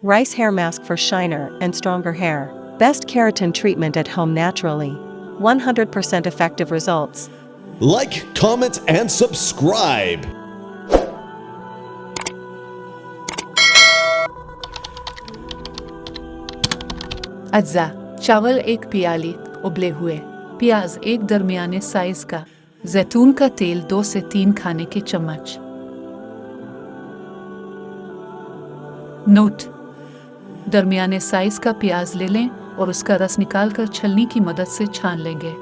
Rice hair mask for shiner and stronger hair. Best keratin treatment at home naturally. 100% effective results. Like, comment, and subscribe. अज्जा चावल 1 प्याली उबले हुए, प्याज 1 दरमियाने size का, जैतून का तेल 2 से 3 खाने के चम्मच। नोट: दरमियाने साइज का प्याज ले लें और उसका रस निकालकर छलनी की मदद से छान लेंगे।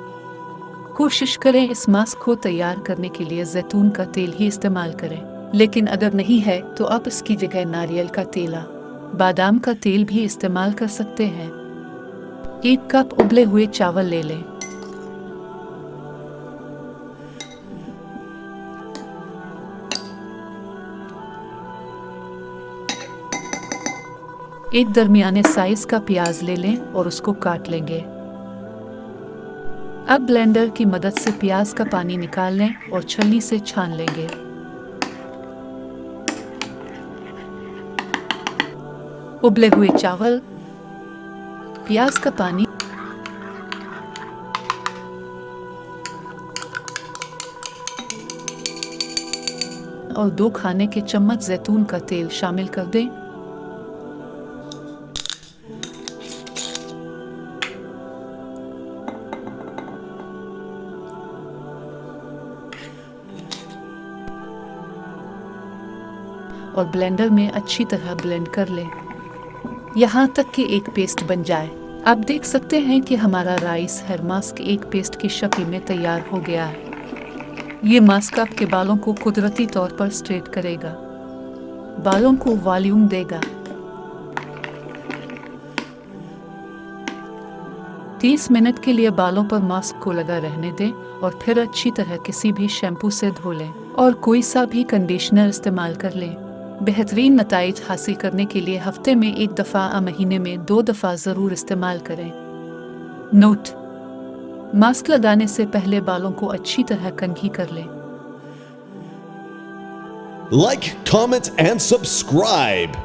कोशिश करें इस मास्क को तैयार करने के लिए जैतून का तेल ही इस्तेमाल करें, लेकिन अगर नहीं है तो आप इसकी जगह नारियल का तेल या बादाम का तेल भी इस्तेमाल कर सकते हैं। 1 कप उबले हुए चावल ले लें। एक दरमियाने साइज का प्याज ले लें और उसको काट लेंगे। अब ब्लेंडर की मदद से प्याज का पानी निकाल लें और छलनी से छान लेंगे। उबले हुए चावल, प्याज का पानी और 2 खाने के चम्मच जैतून का तेल शामिल कर दें। और ब्लेंडर में अच्छी तरह ब्लेंड कर लें, यहाँ तक कि एक पेस्ट बन जाए। आप देख सकते हैं कि हमारा राइस हेयर मास्क एक पेस्ट की शक्ल में तैयार हो गया है। ये मास्क आपके बालों को कुदरती तौर पर स्ट्रेट करेगा, बालों को वॉल्यूम देगा। 30 मिनट के लिए बालों पर मास्क को लगा रहने दें और फिर अच्छी तरह किसी भी शैम्पू से धो लें और कोई सा भी कंडीशनर इस्तेमाल कर लें। बेहतरीन नताइज हासिल करने के लिए हफ्ते में 1 दफ़ा या महीने में 2 दफ़ा ज़रूर इस्तेमाल करें। नोट: मास्क लगाने से पहले बालों को अच्छी तरह कंघी कर लें। Like, comment, and subscribe.